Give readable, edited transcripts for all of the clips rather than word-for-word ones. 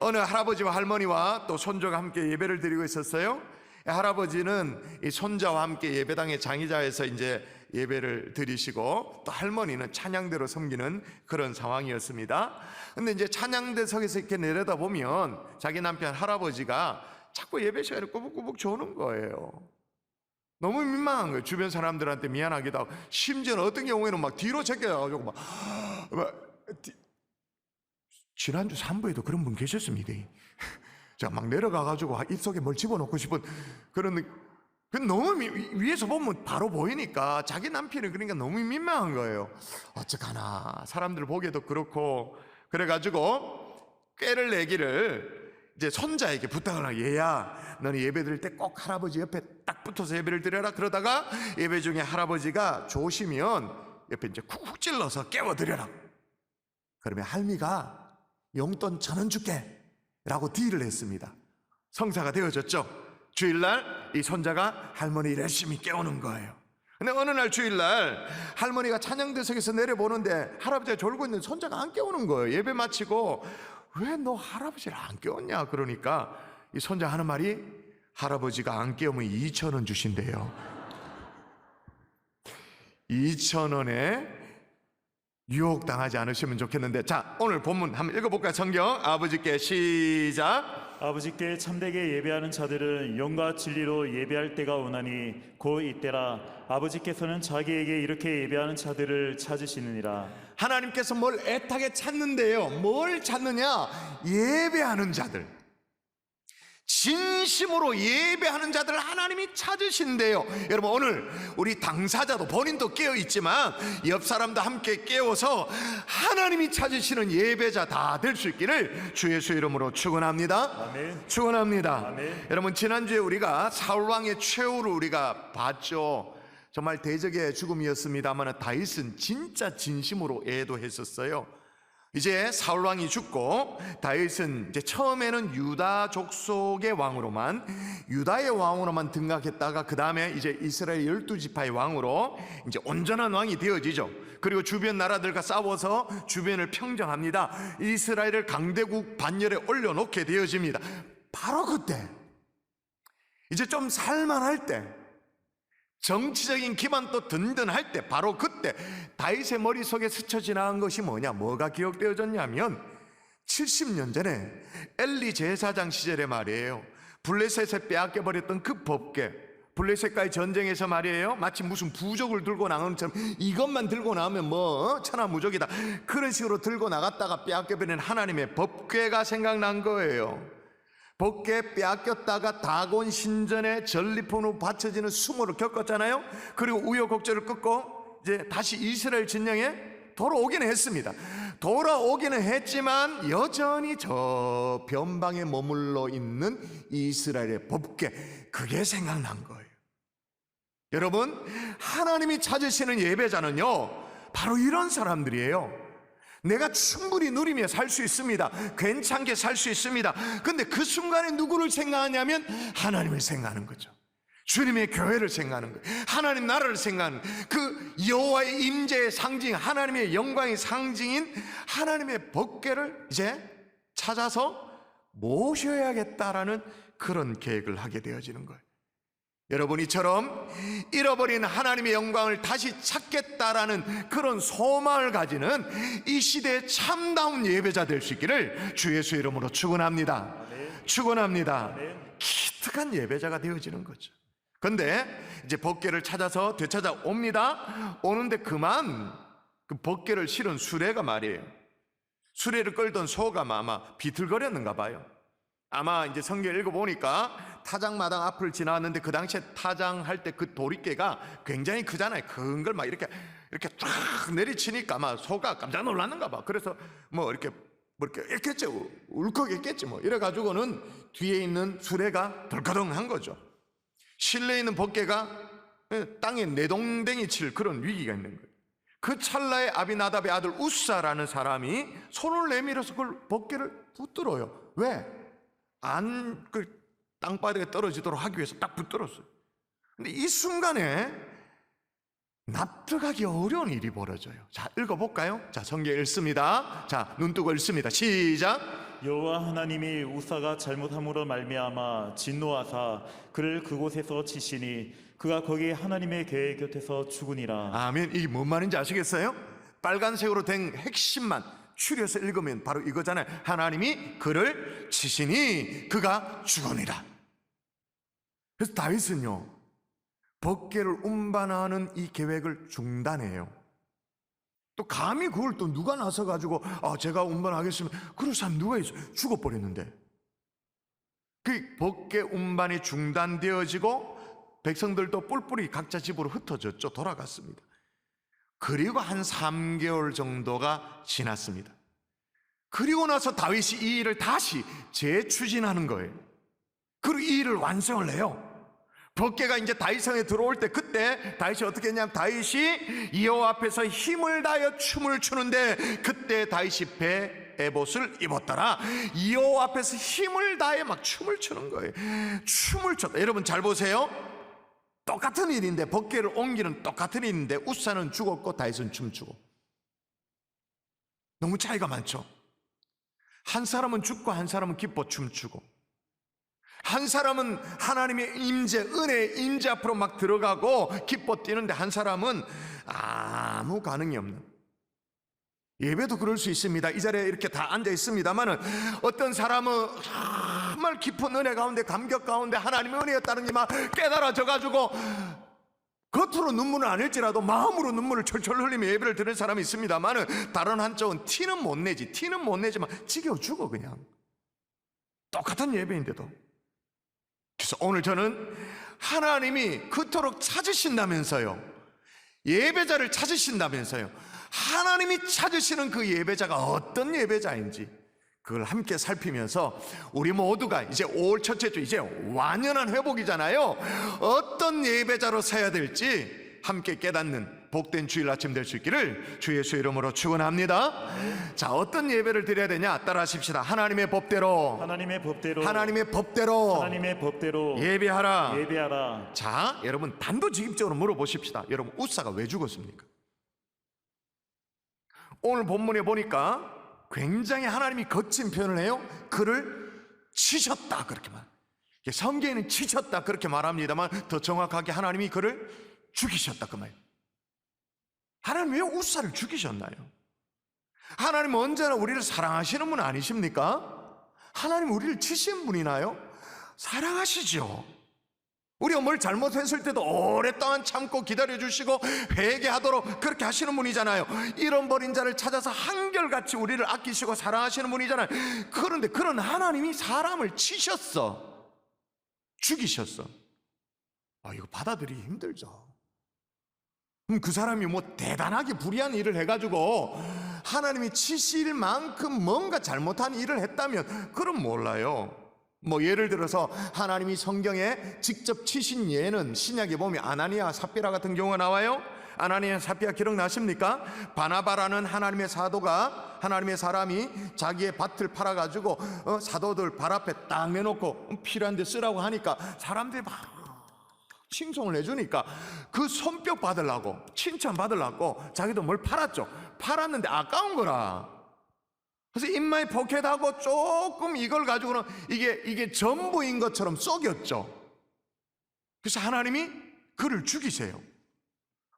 어느 할아버지와 할머니와 또 손주가 함께 예배를 드리고 있었어요. 할아버지는 이 손자와 함께 예배당의 장의자에서 이제 예배를 드리시고, 또 할머니는 찬양대로 섬기는 그런 상황이었습니다. 근데 이제 찬양대석에서 이렇게 내려다보면 자기 남편 할아버지가 자꾸 예배 시간에 꾸벅꾸벅 조는 거예요. 너무 민망한 거예요. 주변 사람들한테 미안하기도 하고, 심지어는 어떤 경우에는 막 뒤로 제껴가지고 막 지난주 3부에도 그런 분 계셨습니다. 자, 막 내려가가지고 입속에 뭘 집어넣고 싶은 그런, 너무 위에서 보면 바로 보이니까 자기 남편이 그러니까 너무 민망한 거예요. 어떡하나, 사람들 보기에도 그렇고. 그래가지고 꾀를 내기를 이제 손자에게 부탁을 하고, 얘야, 너는 예배 드릴 때 꼭 할아버지 옆에 딱 붙어서 예배를 드려라. 그러다가 예배 중에 할아버지가 조시면 옆에 이제 쿡쿡 찔러서 깨워드려라. 그러면 할미가 용돈 1,000원 줄게 라고 딜을 했습니다. 성사가 되어졌죠. 주일날 이 손자가 할머니를 열심히 깨우는 거예요. 근데 어느 날 주일날 할머니가 찬양대석에서 내려보는데 할아버지가 졸고 있는 손자가 안 깨우는 거예요. 예배 마치고, 왜 너 할아버지를 안 깨웠냐 그러니까 이 손자 하는 말이, 할아버지가 안 깨우면 2,000원 주신대요. 2,000원에 유혹당하지 않으시면 좋겠는데, 자, 오늘 본문 한번 읽어볼까요? 성경 아버지께 시작. 아버지께 참되게 예배하는 자들은 영과 진리로 예배할 때가 오나니 곧 이때라. 아버지께서는 자기에게 이렇게 예배하는 자들을 찾으시느니라. 하나님께서 뭘 애타게 찾는데요. 뭘 찾느냐? 예배하는 자들, 진심으로 예배하는 자들을 하나님이 찾으신대요. 여러분, 오늘 우리 당사자도 본인도 깨어있지만 옆 사람도 함께 깨워서 하나님이 찾으시는 예배자 다 될 수 있기를 주 예수 이름으로 축원합니다. 아멘. 축원합니다. 아멘. 여러분, 지난주에 우리가 사울왕의 최후를 우리가 봤죠. 정말 대적의 죽음이었습니다만 다윗은 진짜 진심으로 애도했었어요. 이제 사울왕이 죽고 다윗은 이제 처음에는 유다 족속의 왕으로만, 유다의 왕으로만 등극했다가 그 다음에 이제 이스라엘 12지파의 왕으로 이제 온전한 왕이 되어지죠. 그리고 주변 나라들과 싸워서 주변을 평정합니다. 이스라엘을 강대국 반열에 올려놓게 되어집니다. 바로 그때, 이제 좀 살만할 때, 정치적인 기반도 든든할 때, 바로 그때 다윗의 머릿속에 스쳐 지나간 것이 뭐냐, 뭐가 기억되어졌냐면 70년 전에 엘리 제사장 시절에 말이에요. 블레셋에 빼앗겨버렸던 그 법궤, 블레셋과의 전쟁에서 말이에요, 마치 무슨 부적을 들고 나가는 것처럼 이것만 들고 나오면 뭐 천하무적이다, 그런 식으로 들고 나갔다가 빼앗겨버린 하나님의 법궤가 생각난 거예요. 법궤 빼앗겼다가 다곤 신전에 전리품으로 바쳐지는 수모를 겪었잖아요. 그리고 우여곡절을 끊고 이제 다시 이스라엘 진영에 돌아오기는 했습니다. 돌아오기는 했지만 여전히 저 변방에 머물러 있는 이스라엘의 법궤, 그게 생각난 거예요. 여러분, 하나님이 찾으시는 예배자는요, 바로 이런 사람들이에요. 내가 충분히 누리며 살 수 있습니다. 괜찮게 살 수 있습니다. 근데 그 순간에 누구를 생각하냐면 하나님을 생각하는 거죠. 주님의 교회를 생각하는 거예요. 하나님 나라를 생각하는 거예요. 그 여호와의 임재의 상징, 하나님의 영광의 상징인 하나님의 법궤를 이제 찾아서 모셔야겠다라는 그런 계획을 하게 되어지는 거예요. 여러분, 이처럼 잃어버린 하나님의 영광을 다시 찾겠다라는 그런 소망을 가지는 이 시대의 참다운 예배자 될 수 있기를 주 예수 이름으로 축원합니다. 축원합니다. 기특한 예배자가 되어지는 거죠. 근데 이제 법궤를 찾아서 되찾아옵니다. 오는데 그만 그 법궤를 실은 수레가 말이에요, 수레를 끌던 소가 아마 비틀거렸는가 봐요. 아마 이제 성경 읽어보니까 타작마당 앞을 지나왔는데 그 당시에 타장할 때 그 도리깨가 굉장히 크잖아요. 큰 걸 막 이렇게 쫙 내리치니까 아마 소가 깜짝 놀랐는가 봐. 그래서 뭐 이렇게 했겠죠. 울컥했겠지 뭐. 이래가지고는 뒤에 있는 수레가 덜커덩한 거죠. 실내에 있는 법궤가 땅에 내동댕이 칠 그런 위기가 있는 거예요. 그 찰나에 아비나답의 아들 우사라는 사람이 손을 내밀어서 그걸 법궤를 붙들어요. 왜? 그 땅바닥에 떨어지도록 하기 위해서 딱 붙들었어요. 근데 이 순간에 납득하기 어려운 일이 벌어져요. 자, 읽어볼까요? 자, 성경 읽습니다. 자, 눈 뜨고 읽습니다. 시작. 여호와 하나님이 우사가 잘못함으로 말미암아 진노하사 그를 그곳에서 치시니 그가 거기 하나님의 궤 곁에서 죽으니라. 아멘. 이게 뭔 말인지 아시겠어요? 빨간색으로 된 핵심만 추려서 읽으면 바로 이거잖아요. 하나님이 그를 치시니 그가 죽으니라. 그래서 다윗은요, 법궤를 운반하는 이 계획을 중단해요. 또 감히 그걸 또 누가 나서 가지고 제가 운반하겠습니다. 그럴 사람 누가 있어? 죽어버렸는데. 그 법궤 운반이 중단되어지고 백성들도 뿔뿔이 각자 집으로 흩어졌죠. 돌아갔습니다. 그리고 한 3개월 정도가 지났습니다. 그리고 나서 다윗이 이 일을 다시 재추진하는 거예요. 그리고 이 일을 완성을 해요. 법궤가 이제 다윗성에 들어올 때, 그때 다윗이 어떻게 했냐면, 다윗이 여호와 앞에서 힘을 다하여 춤을 추는데, 그때 다윗이 베에봇을 입었더라. 여호와 앞에서 힘을 다해 막 춤을 추는 거예요. 춤을 췄다. 여러분 잘 보세요. 똑같은 일인데, 법궤를 옮기는 똑같은 일인데, 우사는 죽었고 다윗은 춤추고. 너무 차이가 많죠. 한 사람은 죽고 한 사람은 기뻐 춤추고, 한 사람은 하나님의 임재, 은혜의 임재 앞으로 막 들어가고 기뻐 뛰는데, 한 사람은 아무 반응이 없는. 예배도 그럴 수 있습니다. 이 자리에 이렇게 다 앉아 있습니다만은, 어떤 사람은 정말 깊은 은혜 가운데, 감격 가운데 하나님의 은혜였다는 게 막 깨달아져 가지고 겉으로 눈물은 안 흘지라도 마음으로 눈물을 철철 흘리며 예배를 드리는 사람이 있습니다만은, 다른 한쪽은 티는 못 내지만 지겨워 죽어. 그냥 똑같은 예배인데도. 그래서 오늘 저는 하나님이 그토록 찾으신다면서요, 예배자를 찾으신다면서요, 하나님이 찾으시는 그 예배자가 어떤 예배자인지 그걸 함께 살피면서, 우리 모두가 이제 5월 첫째 주, 이제 완연한 회복이잖아요. 어떤 예배자로 서야 될지 함께 깨닫는 복된 주일 아침 될 수 있기를 주 예수 이름으로 축원합니다. 자, 어떤 예배를 드려야 되냐? 따라하십시다. 하나님의 법대로, 하나님의 법대로, 하나님의 법대로, 하나님의 법대로 예배하라. 예배하라. 자, 여러분 단도직입적으로 물어보십시다. 여러분, 우사가 왜 죽었습니까? 오늘 본문에 보니까 굉장히 하나님이 거친 표현을 해요. 그를 치셨다, 그렇게 말. 성경에는 치셨다 그렇게 말합니다만, 더 정확하게 하나님이 그를 죽이셨다, 그 말. 하나님 왜 우사를 죽이셨나요? 하나님은 언제나 우리를 사랑하시는 분 아니십니까? 하나님 우리를 치신 분이나요? 사랑하시죠. 우리가 뭘 잘못했을 때도 오랫동안 참고 기다려주시고 회개하도록 그렇게 하시는 분이잖아요. 잃어버린 자를 찾아서 한결같이 우리를 아끼시고 사랑하시는 분이잖아요. 그런데 그런 하나님이 사람을 치셨어, 죽이셨어. 이거 받아들이기 힘들죠. 그럼 그 사람이 뭐 대단하게 불의한 일을 해가지고 하나님이 치실 만큼 뭔가 잘못한 일을 했다면 그럼 몰라요. 뭐 예를 들어서 하나님이 성경에 직접 치신 예는 신약에 보면 아나니아 삽비라 같은 경우가 나와요. 아나니아 삽비라 기억나십니까? 바나바라는 하나님의 사도가, 하나님의 사람이 자기의 밭을 팔아가지고 사도들 발 앞에 딱 내놓고 필요한 데 쓰라고 하니까 사람들이 막 칭송을 해주니까 그 손뼉 받으려고, 칭찬 받으려고 자기도 뭘 팔았죠. 팔았는데 아까운 거라. 그래서 입마에 포켓하고 조금 이걸 가지고는 이게 전부인 것처럼 속였죠. 그래서 하나님이 그를 죽이세요.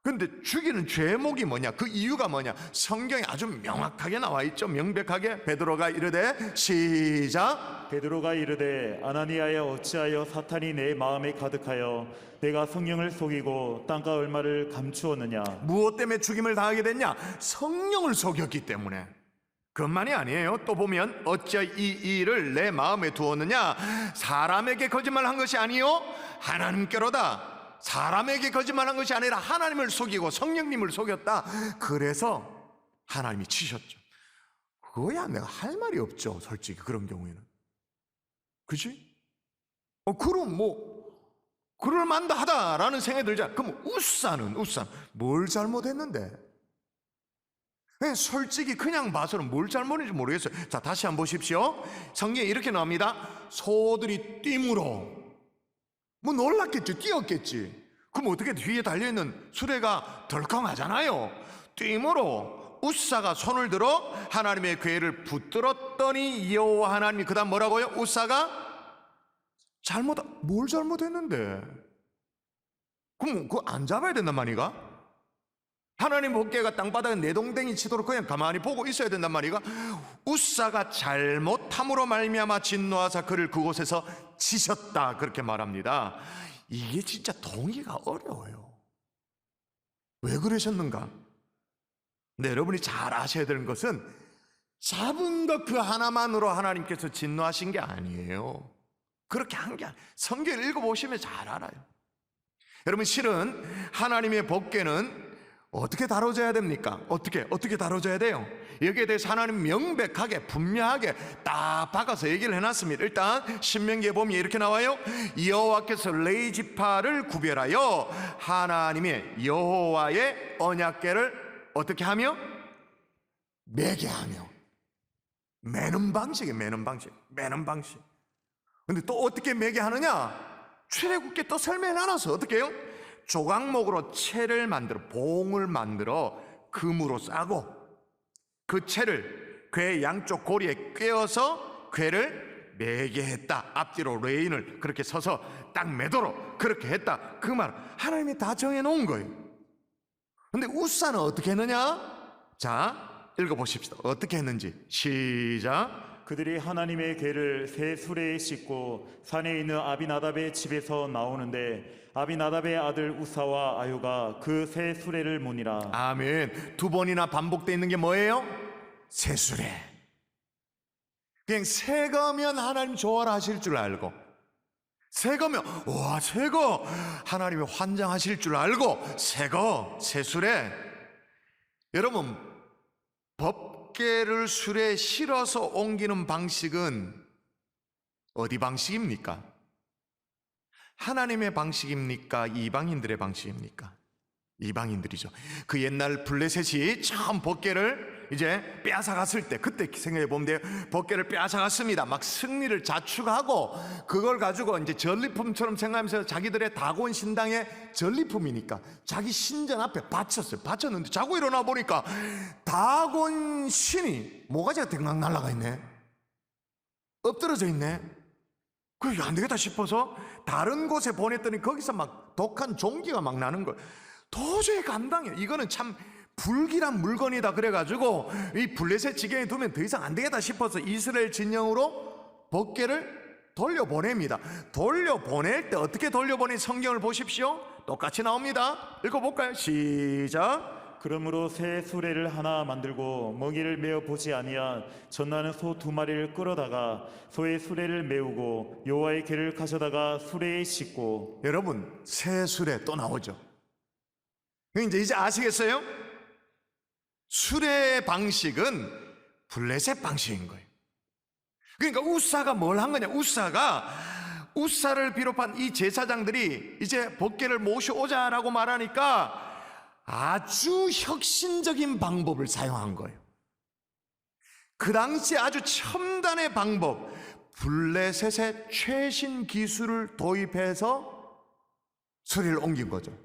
그런데 죽이는 죄목이 뭐냐? 그 이유가 뭐냐? 성경에 아주 명확하게 나와 있죠. 명백하게. 베드로가 이르되, 시작. 베드로가 이르되, 아나니아여 어찌하여 사탄이 내 마음에 가득하여 내가 성령을 속이고 땅과 얼마를 감추었느냐? 무엇 때문에 죽임을 당하게 됐냐? 성령을 속였기 때문에. 그것만이 아니에요. 또 보면 어찌 이 일을 내 마음에 두었느냐? 사람에게 거짓말한 것이 아니요 하나님께로다. 사람에게 거짓말한 것이 아니라 하나님을 속이고 성령님을 속였다. 그래서 하나님이 치셨죠. 그거야 내가 할 말이 없죠, 솔직히. 그런 경우에는, 그치? 그럼 뭐 그럴만하다라는 생각이 들잖아. 그럼 우사는 뭘 잘못했는데? 솔직히 그냥 봐서는 뭘 잘못했는지 모르겠어요. 자, 다시 한번 보십시오. 성경에 이렇게 나옵니다. 소들이 띠므로. 뭐 놀랐겠지, 뛰었겠지. 그럼 어떻게 뒤에 달려있는 수레가 덜컹하잖아요. 띠므로 우사가 손을 들어 하나님의 궤를 붙들었더니 여호와 하나님이 그 다음 뭐라고요? 우사가 뭘 잘못했는데? 그럼 그거 안 잡아야 된단 말이가? 하나님 법궤가 땅바닥에 내동댕이 치도록 그냥 가만히 보고 있어야 된단 말이가? 우사가 잘못함으로 말미암아 진노하사 그를 그곳에서 치셨다, 그렇게 말합니다. 이게 진짜 동의가 어려워요. 왜 그러셨는가? 네, 여러분이 잘 아셔야 되는 것은 잡은 것 그 하나만으로 하나님께서 진노하신 게 아니에요. 그렇게 한 게 아니에요. 성경 읽어보시면 잘 알아요. 여러분, 실은 하나님의 법궤는 어떻게 다뤄져야 됩니까? 어떻게 다뤄져야 돼요? 여기에 대해서 하나님 명백하게 분명하게 딱 박아서 얘기를 해놨습니다. 일단 신명기에 보면 이렇게 나와요. 여호와께서 레위 지파를 구별하여 하나님의 여호와의 언약궤를 어떻게 하며? 매게 하며. 매는 방식이에요. 매는 방식. 근데 또 어떻게 매게 하느냐? 출애굽기에 또 설명해놔서 어떻게 해요? 조각목으로 채를 만들어, 봉을 만들어 금으로 싸고 그 채를 궤 양쪽 고리에 꿰어서 궤를 매게 했다. 앞뒤로 레인을 그렇게 서서 딱 매도록 그렇게 했다. 그 말 하나님이 다 정해놓은 거예요. 근데 우사는 어떻게 했느냐? 자, 읽어보십시다. 어떻게 했는지 시작. 그들이 하나님의 궤를 새 수레에 싣고 산에 있는 아비나답의 집에서 나오는데 아비나답의 아들 우사와 아유가 그 새 수레를 모니라. 아멘. 두 번이나 반복되어 있는 게 뭐예요? 새 수레. 그냥 새 거면 하나님 좋아하실 줄 알고, 새 거면 와, 새 거 하나님이 환장하실 줄 알고, 새 수레. 여러분, 법궤를 수레에 실어서 옮기는 방식은 어디 방식입니까? 하나님의 방식입니까? 이방인들의 방식입니까? 이방인들이죠. 그 옛날 블레셋이 처음 법궤를 이제 빼앗아갔을 때, 그때 생각해 보면 돼요. 법궤를 빼앗아갔습니다. 막 승리를 자축하고 그걸 가지고 이제 전리품처럼 생각하면서 자기들의 다곤 신당의 전리품이니까 자기 신전 앞에 바쳤어요. 바쳤는데 자고 일어나 보니까 다곤 신이 모가지가 댕강 날아가 있네. 엎드러져 있네. 그게 안 되겠다 싶어서 다른 곳에 보냈더니 거기서 막 독한 종기가 막 나는 거예요. 도저히 감당해. 이거는 참 불길한 물건이다. 그래가지고 이 블레셋 지경에 두면 더 이상 안 되겠다 싶어서 이스라엘 진영으로 법궤를 돌려보냅니다. 돌려보낼 때 어떻게 돌려보내? 성경을 보십시오. 똑같이 나옵니다. 읽어볼까요? 시작. 그러므로 새 수레를 하나 만들고 먹이를 메어 보지 아니한 전나는 소 2마리를 끌어다가 소의 수레를 메우고 여호와의 궤를 가져다가 수레에 싣고. 여러분, 새 수레 또 나오죠. 이제 아시겠어요? 수레의 방식은 블레셋 방식인 거예요. 그러니까 우사가 뭘 한 거냐? 우사를 비롯한 이 제사장들이 이제 법궤를 모셔오자라고 말하니까 아주 혁신적인 방법을 사용한 거예요. 그 당시 아주 첨단의 방법, 블레셋의 최신 기술을 도입해서 수레를 옮긴 거죠.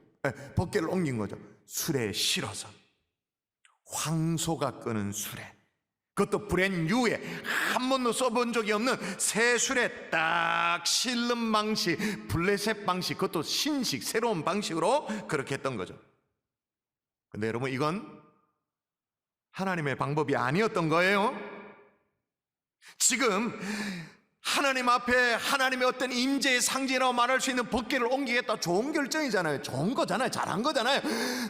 법궤를 옮긴 거죠. 수레에 실어서 황소가 끄는 수레, 그것도 브랜뉴에 한 번도 써본 적이 없는 새 수레 딱 실는 방식, 블레셋 방식, 그것도 신식, 새로운 방식으로 그렇게 했던 거죠. 근데 여러분, 이건 하나님의 방법이 아니었던 거예요. 지금 하나님 앞에 하나님의 어떤 임재의 상징이라고 말할 수 있는 법궤를 옮기겠다, 좋은 결정이잖아요. 좋은 거잖아요. 잘한 거잖아요.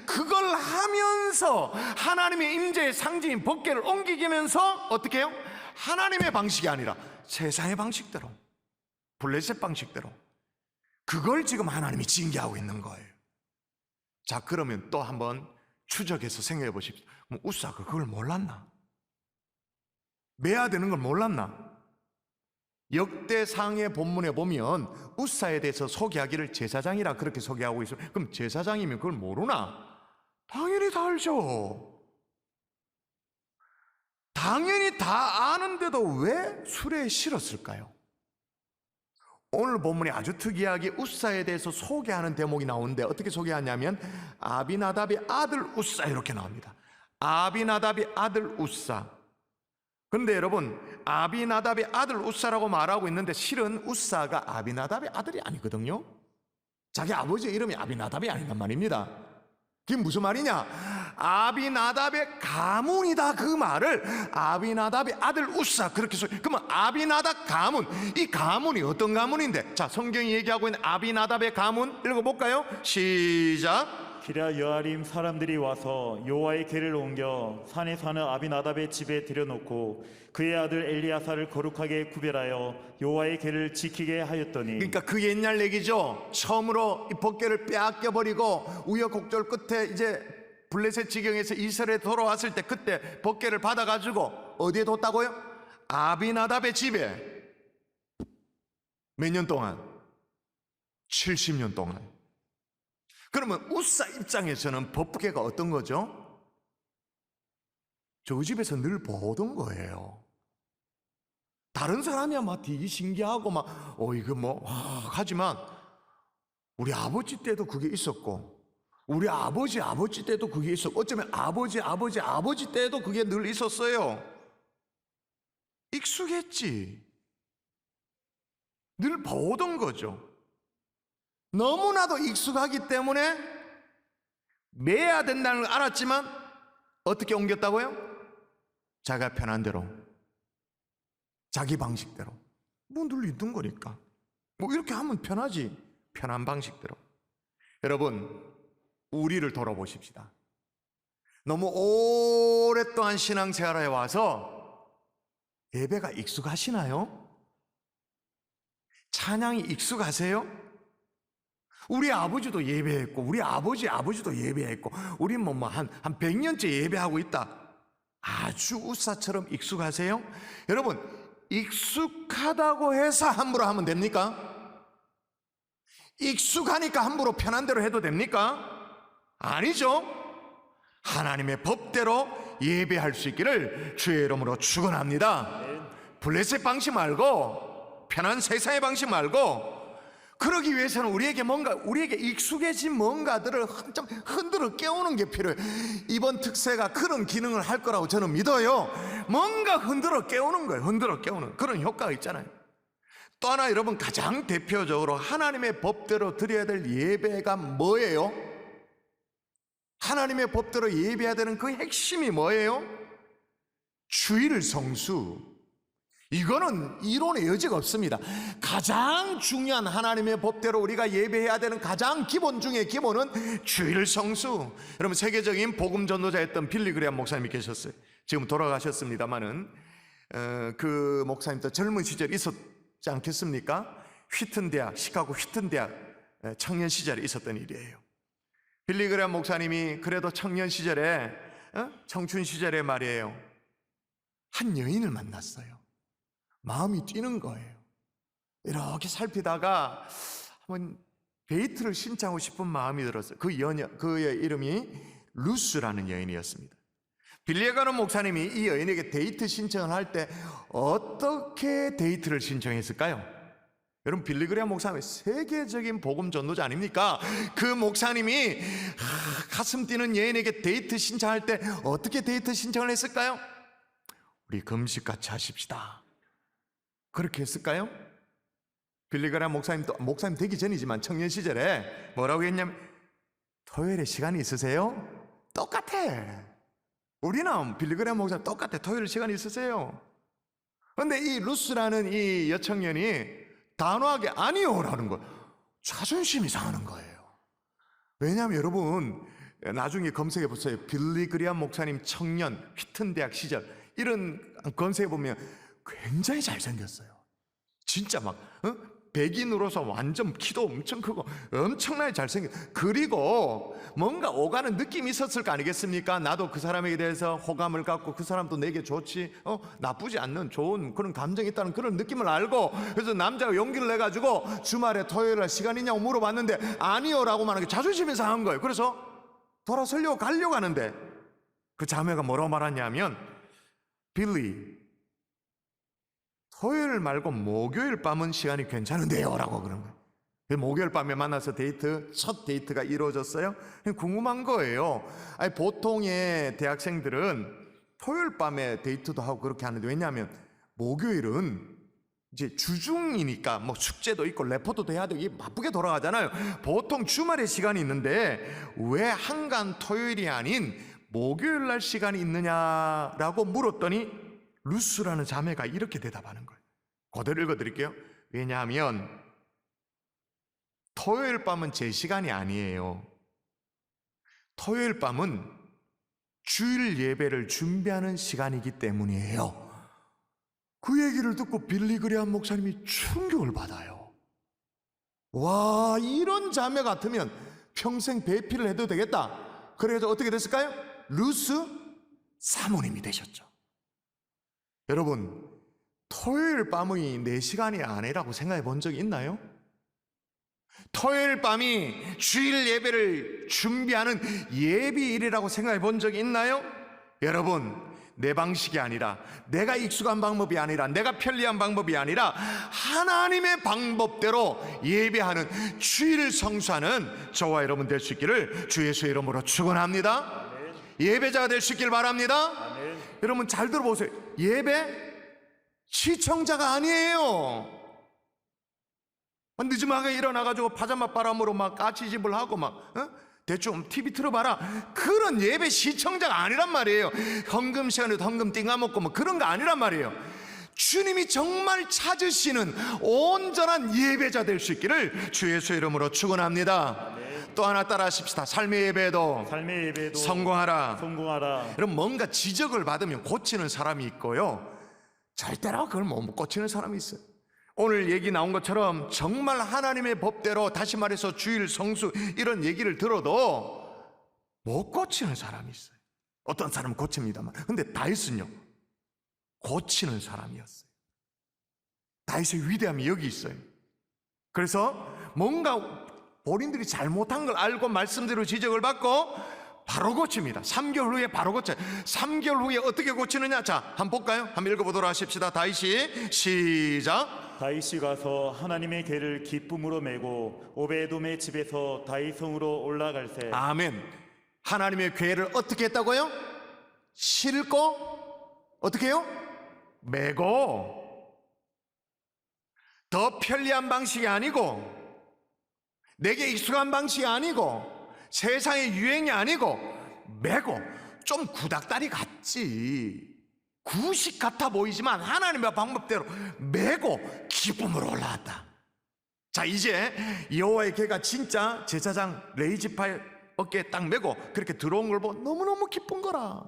그걸 하면서 하나님의 임재의 상징인 법궤를 옮기면서 어떻게 해요? 하나님의 방식이 아니라 세상의 방식대로, 블레셋 방식대로, 그걸 지금 하나님이 징계하고 있는 거예요. 자, 그러면 또 한번 추적해서 생각해 보십시오. 우사가 그걸 몰랐나? 매야 되는 걸 몰랐나? 역대상의 본문에 보면 우사에 대해서 소개하기를 제사장이라 그렇게 소개하고 있어요. 그럼 제사장이면 그걸 모르나? 당연히 다 알죠. 당연히 다 아는데도 왜 수레에 실었을까요? 오늘 본문에 아주 특이하게 우사에 대해서 소개하는 대목이 나오는데 어떻게 소개하냐면 아비나답의 아들 우사 이렇게 나옵니다. 아비나답의 아들 우사. 그런데 여러분, 아비나답의 아들 우사라고 말하고 있는데 실은 우사가 아비나답의 아들이 아니거든요. 자기 아버지 이름이 아비나답이 아니란 말입니다. 그게 무슨 말이냐? 아비나답의 가문이다, 그 말을 아비나답의 아들 우사 그렇게 써. 그러면 아비나답 가문, 이 가문이 어떤 가문인데? 자, 성경이 얘기하고 있는 아비나답의 가문 읽어볼까요? 시작. 기랴 여아림 사람들이 와서 여호와의 궤를 옮겨 산에 사는 아비나답의 집에 들여놓고 그의 아들 엘리야사를 거룩하게 구별하여 여호와의 궤를 지키게 하였더니. 그러니까 그 옛날 얘기죠. 처음으로 이 법궤를 빼앗겨 버리고 우여곡절 끝에 이제 블레셋 지경에서 이스라엘에 돌아왔을 때 그때 법궤를 받아가지고 어디에 뒀다고요? 아비나답의 집에. 몇 년 동안? 70년 동안. 그러면 우사 입장에서는 법궤가 어떤 거죠? 저 집에서 늘 보던 거예요. 다른 사람이야 막 되게 신기하고 막 이거 뭐 하지만 우리 아버지 때도 그게 있었고 우리 아버지 때도 그게 있었고 어쩌면 아버지 때도 그게 늘 있었어요. 익숙했지. 늘 보던 거죠. 너무나도 익숙하기 때문에 매야 된다는 걸 알았지만 어떻게 옮겼다고요? 자기가 편한 대로, 자기 방식대로. 뭐 늘 있던 거니까 뭐 이렇게 하면 편하지. 편한 방식대로. 여러분, 우리를 돌아보십시다. 너무 오랫동안 신앙생활에 와서 예배가 익숙하시나요? 찬양이 익숙하세요? 우리 아버지도 예배했고 우리 아버지도 예배했고 우리 한 100년째 예배하고 있다. 아주 우사처럼 익숙하세요? 여러분, 익숙하다고 해서 함부로 하면 됩니까? 익숙하니까 함부로 편한 대로 해도 됩니까? 아니죠. 하나님의 법대로 예배할 수 있기를 주의 이름으로 축원합니다. 블레셋 방식 말고 편한 세상의 방식 말고 그러기 위해서는 우리에게 익숙해진 뭔가들을 좀 흔들어 깨우는 게 필요해요. 이번 특세가 그런 기능을 할 거라고 저는 믿어요. 뭔가 흔들어 깨우는 거예요. 흔들어 깨우는 그런 효과가 있잖아요. 또 하나, 여러분, 가장 대표적으로 하나님의 법대로 드려야 될 예배가 뭐예요? 하나님의 법대로 예배해야 되는 그 핵심이 뭐예요? 주일 성수. 이거는 이론의 여지가 없습니다. 가장 중요한 하나님의 법대로 우리가 예배해야 되는 가장 기본 중에 기본은 주일 성수. 여러분, 세계적인 복음 전도자였던 빌리 그레엄 목사님이 계셨어요. 지금 돌아가셨습니다마는 그 목사님도 젊은 시절이 있었지 않겠습니까? 휘튼 대학, 시카고 휘튼 대학 청년 시절에 있었던 일이에요. 빌리 그레엄 목사님이 그래도 청년 시절에 청춘 시절에 말이에요, 한 여인을 만났어요. 마음이 뛰는 거예요. 이렇게 살피다가 한번 데이트를 신청하고 싶은 마음이 들었어요. 그의 이름이 루스라는 여인이었습니다. 빌리 그레엄 목사님이 이 여인에게 데이트 신청을 할 때 어떻게 데이트를 신청했을까요? 여러분, 빌리 그레엄 목사님이 세계적인 복음 전도자 아닙니까? 그 목사님이 가슴 뛰는 여인에게 데이트 신청할 때 어떻게 데이트 신청을 했을까요? 우리 금식같이 하십시다. 그렇게 했을까요? 빌리 그레엄 목사님도 목사님 되기 전이지만 청년 시절에 뭐라고 했냐면, 토요일에 시간이 있으세요? 똑같아. 우리는 빌리 그레엄 목사님 똑같아. 토요일 시간이 있으세요? 그런데 이 루스라는 이 여청년이 단호하게 아니요라는 거예요. 자존심이 상하는 거예요. 왜냐하면 여러분, 나중에 검색해 보세요. 빌리 그레엄 목사님 청년 휘튼 대학 시절 이런 검색해 보면 굉장히 잘생겼어요. 진짜 막 백인으로서 완전 키도 엄청 크고 엄청나게 잘생겼어요. 그리고 뭔가 오가는 느낌이 있었을 거 아니겠습니까? 나도 그 사람에게 대해서 호감을 갖고 그 사람도 내게 좋지, 나쁘지 않는 좋은 그런 감정이 있다는 그런 느낌을 알고, 그래서 남자가 용기를 내가지고 주말에 토요일에 시간 있냐고 물어봤는데 아니요 라고 말하는 게 자존심이 상한 거예요. 그래서 돌아서려고 가려고 하는데 그 자매가 뭐라고 말하냐면, 빌리, 토요일 말고 목요일 밤은 시간이 괜찮은데요 라고 그런 거예요. 목요일 밤에 만나서 첫 데이트가 이루어졌어요. 궁금한 거예요. 아니, 보통의 대학생들은 토요일 밤에 데이트도 하고 그렇게 하는데, 왜냐하면 목요일은 이제 주중이니까 뭐 숙제도 있고 레포트도 해야 되고 이게 바쁘게 돌아가잖아요. 보통 주말에 시간이 있는데 왜 한간 토요일이 아닌 목요일 날 시간이 있느냐라고 물었더니 루스라는 자매가 이렇게 대답하는 거예요. 그대로 읽어드릴게요. 왜냐하면 토요일 밤은 제 시간이 아니에요. 토요일 밤은 주일 예배를 준비하는 시간이기 때문이에요. 그 얘기를 듣고 빌리 그레함 목사님이 충격을 받아요. 와, 이런 자매 같으면 평생 배필을 해도 되겠다. 그래서 어떻게 됐을까요? 루스 사모님이 되셨죠. 여러분, 토요일 밤이 내 시간이 아니라고 생각해 본 적이 있나요? 토요일 밤이 주일 예배를 준비하는 예비일이라고 생각해 본 적이 있나요? 여러분, 내 방식이 아니라, 내가 익숙한 방법이 아니라, 내가 편리한 방법이 아니라 하나님의 방법대로 예배하는, 주일을 성수하는 저와 여러분 될 수 있기를 주 예수의 이름으로 축원합니다. 예배자가 될 수 있길 바랍니다. 아멘. 여러분 잘 들어보세요. 예배 시청자가 아니에요. 늦음하게 일어나가지고 파자마 바람으로 막 까치집을 하고 막 대충 TV 틀어봐라, 그런 예배 시청자가 아니란 말이에요. 헌금 시간에도 헌금 띵가먹고 뭐 그런 거 아니란 말이에요. 주님이 정말 찾으시는 온전한 예배자 될 수 있기를 주 예수의 이름으로 축원합니다. 또 하나 따라 하십시다. 삶의 예배도 성공하라. 여러분, 뭔가 지적을 받으면 고치는 사람이 있고요, 절대로 그걸 못 고치는 사람이 있어요. 오늘 얘기 나온 것처럼 정말 하나님의 법대로, 다시 말해서 주일 성수 이런 얘기를 들어도 못 고치는 사람이 있어요. 어떤 사람은 고칩니다만, 근데 다윗은요 고치는 사람이었어요. 다윗의 위대함이 여기 있어요. 그래서 뭔가 본인들이 잘못한 걸 알고 말씀대로 지적을 받고 바로 고칩니다. 3개월 후에 바로 고쳐요. 3개월 후에 어떻게 고치느냐? 자, 한번 볼까요? 한번 읽어보도록 하십시다. 다윗이 시작. 다윗이 가서 하나님의 궤를 기쁨으로 메고 오베돔의 집에서 다윗 성으로 올라갈새. 아멘. 하나님의 궤를 어떻게 했다고요? 싣고 어떻게 해요? 메고. 더 편리한 방식이 아니고, 내게 익숙한 방식이 아니고, 세상의 유행이 아니고, 메고. 좀 구닥다리 같지, 구식 같아 보이지만 하나님의 방법대로 메고 기쁨으로 올라왔다. 자, 이제 여호와의 궤가 진짜 제사장 레이지파의 어깨에 딱 메고 그렇게 들어온 걸 보고 너무너무 기쁜 거라.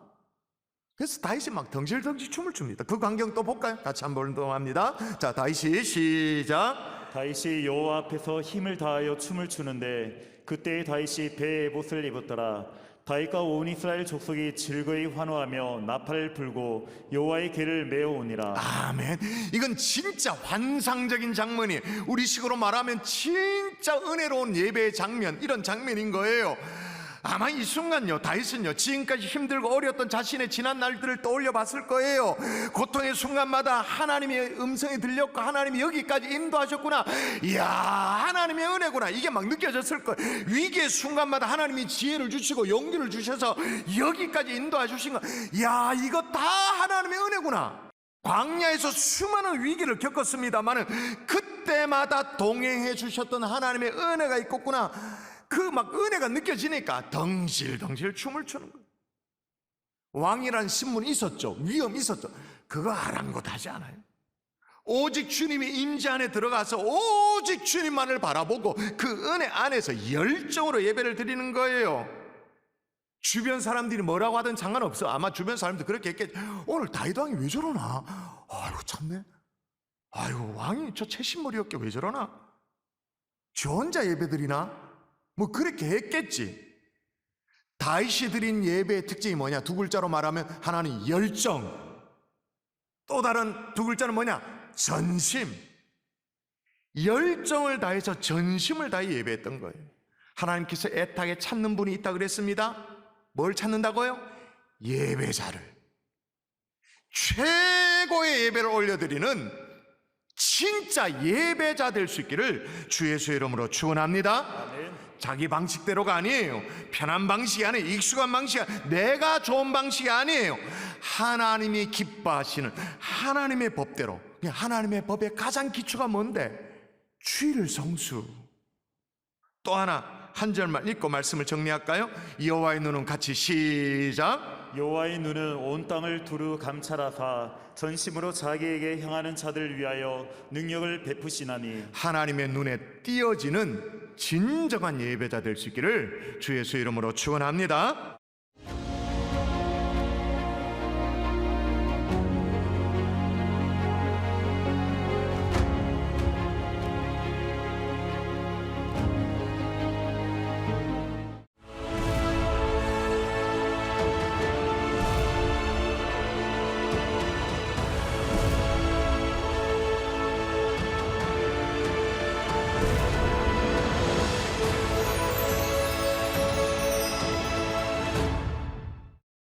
그래서 다윗이 막 덩실덩실 춤을 춥니다. 그 광경 또 볼까요? 같이 한번 운동합니다. 자, 다윗이 시작. 다윗이 여호와 앞에서 힘을 다하여 춤을 추는데 그때 다윗이 배에 옷을 입었더라. 다윗과 온 이스라엘 족속이 즐거이 환호하며 나팔을 불고 여호와의 궤를 메어오니라. 아멘. 이건 진짜 환상적인 장면이에요. 우리식으로 말하면 진짜 은혜로운 예배의 장면, 이런 장면인 거예요. 아마 이 순간요, 다윗은요 지금까지 힘들고 어려웠던 자신의 지난 날들을 떠올려 봤을 거예요. 고통의 순간마다 하나님의 음성이 들렸고, 하나님이 여기까지 인도하셨구나, 이야 하나님의 은혜구나, 이게 막 느껴졌을 거예요. 위기의 순간마다 하나님이 지혜를 주시고 용기를 주셔서 여기까지 인도해 주신 거, 이야 이거 다 하나님의 은혜구나. 광야에서 수많은 위기를 겪었습니다마는 그때마다 동행해 주셨던 하나님의 은혜가 있겠구나, 그 막 은혜가 느껴지니까 덩실덩실 춤을 추는 거예요. 왕이란 신분이 있었죠. 위엄이 있었죠. 그거 아랑곳하지 않아요. 오직 주님이 임재 안에 들어가서 오직 주님만을 바라보고 그 은혜 안에서 열정으로 예배를 드리는 거예요. 주변 사람들이 뭐라고 하든 상관없어. 아마 주변 사람들 그렇게 했겠죠. 오늘 다윗 왕이 왜 저러나? 아이고 참네. 아이고 왕이 저 채신머리 어깨 왜 저러나? 저 혼자 예배 드리나? 뭐 그렇게 했겠지. 다윗이 드린 예배의 특징이 뭐냐? 두 글자로 말하면 하나는 열정, 또 다른 두 글자는 뭐냐? 전심. 열정을 다해서 전심을 다해 예배했던 거예요. 하나님께서 애타게 찾는 분이 있다 그랬습니다. 뭘 찾는다고요? 예배자를, 최고의 예배를 올려드리는 진짜 예배자 될 수 있기를 주 예수의 이름으로 축원합니다. 아멘. 자기 방식대로가 아니에요. 편한 방식이 아니에요. 익숙한 방식이 아니에요. 내가 좋은 방식이 아니에요. 하나님이 기뻐하시는 하나님의 법대로. 하나님의 법의 가장 기초가 뭔데? 주일 성수. 또 하나 한 절만 읽고 말씀을 정리할까요? 여호와의 눈은 같이 시작. 여호와의 눈은 온 땅을 두루 감찰하사 전심으로 자기에게 향하는 자들을 위하여 능력을 베푸시나니. 하나님의 눈에 띄어지는 진정한 예배자 될 수 있기를 주 예수 이름으로 축원합니다.